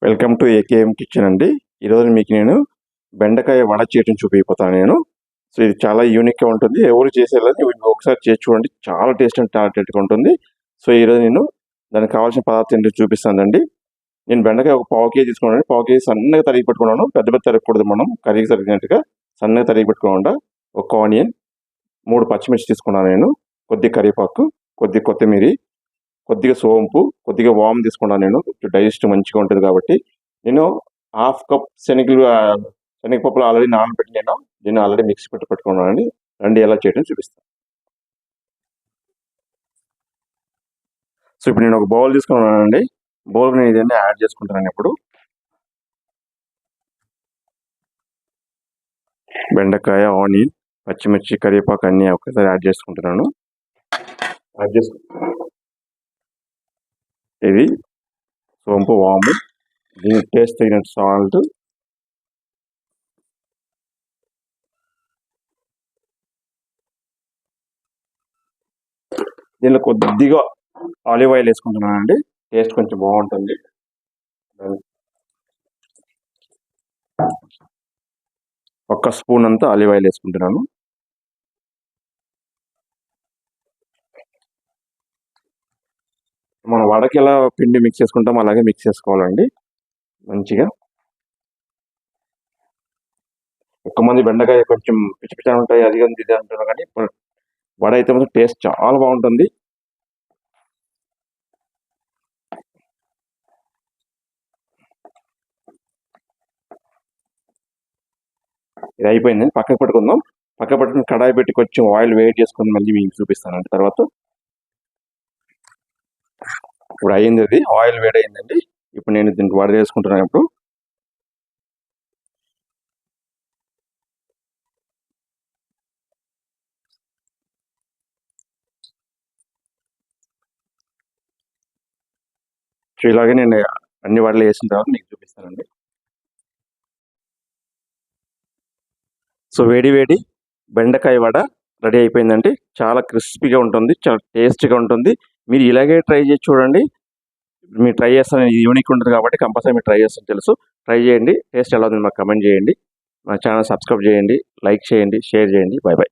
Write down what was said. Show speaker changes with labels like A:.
A: Welcome to AKM kitchen అండి. ఈరోజు మీకు నేను బెండకాయ వడ చేయటం చూపిపోతాను నేను. సో ఇది చాలా యూనిక్గా ఉంటుంది. ఎవరు చేసేయాలని ఒకసారి చేసి చూడండి. చాలా టేస్ట్ అండ్ టాలెంట్గా ఉంటుంది. సో ఈరోజు నేను దానికి కావాల్సిన పదార్థం ఏంటో చూపిస్తానండి. నేను బెండకాయ ఒక పావు కేజీ తీసుకున్నాను. పావు కేజీ సన్నగా తరిగి పెట్టుకున్నాను. పెద్ద పెద్ద తరగకూడదు, మనం కర్రీకి తరిగినట్టుగా సన్నగా తరిగి పెట్టుకోకుండా. ఒక ఆనియన్, 3 పచ్చిమిర్చి తీసుకున్నాను నేను, కొద్దిగా కరివేపాకు, కొద్దిగా కొత్తిమీర, కొద్దిగా సోంపు, కొద్దిగా వాము తీసుకున్నాను నేను. డైజెస్ట్ మంచిగా ఉంటుంది కాబట్టి. నేను హాఫ్ కప్ శనగపప్పులు ఆల్రెడీ నానబెట్టి నేను ఆల్రెడీ మిక్సీ పెట్టుకున్నానండి. రండి ఎలా చేయడం చూపిస్తాను. సో ఇప్పుడు నేను ఒక బౌల్ తీసుకున్నానండి. బౌల్కి నేను ఇదన్నీ యాడ్ చేసుకుంటాను. ఇప్పుడు బెండకాయ, ఆనియన్, పచ్చిమిర్చి, కరివేపాకు అన్నీ ఒకసారి యాడ్ చేసుకుంటున్నాను. ఇది సోంపు, వాము, దీనికి టేస్ట్ తగినట్టు సాల్ట్, దీనిలో కొద్దిగా ఆలివ్ ఆయిల్ వేసుకుంటున్నానండి. టేస్ట్ కొంచెం బాగుంటుంది. ఒక స్పూన్ అంతా ఆలివ్ ఆయిల్ వేసుకుంటున్నాను. మనం వడకి ఎలా పిండి మిక్స్ చేసుకుంటాం అలాగే మిక్స్ చేసుకోవాలండి మంచిగా. ఎక్కువ మంది బెండకాయ కొంచెం పిచ్చి ఉంటాయి, అది ఇది అంటారు, కానీ వడ అయితే మాత్రం టేస్ట్ చాలా బాగుంటుంది. ఇది అయిపోయిందని పక్కకు పెట్టుకుందాం. పక్కకు పెట్టుకుని కడాయి పెట్టి కొంచెం ఆయిల్ వేడి చేసుకుని మళ్ళీ మీకు చూపిస్తానండి తర్వాత. ఇప్పుడు అయింది, అది ఆయిల్ వేడి అయిందండి. ఇప్పుడు నేను దీనికి వడ చేసుకుంటున్నాను. ఇప్పుడు సో ఇలాగే నేను అన్ని వడలు వేసిన తర్వాత మీకు చూపిస్తానండి. సో వేడి వేడి బెండకాయ వడ రెడీ అయిపోయిందండి. చాలా క్రిస్పీగా ఉంటుంది, చాలా టేస్టీగా ఉంటుంది. మీరు ఇలాగే ట్రై చేసి చూడండి. మీరు ట్రై చేస్తాను, ఇది యూనిక్ ఉంటుంది కాబట్టి కంపల్సరీ మీరు ట్రై చేస్తాను తెలుసు. ట్రై చేయండి, టేస్ట్ ఎలా ఉంది మాకు కమెంట్ చేయండి. మా ఛానల్ సబ్స్క్రైబ్ చేయండి, లైక్ చేయండి, షేర్ చేయండి. Bye bye.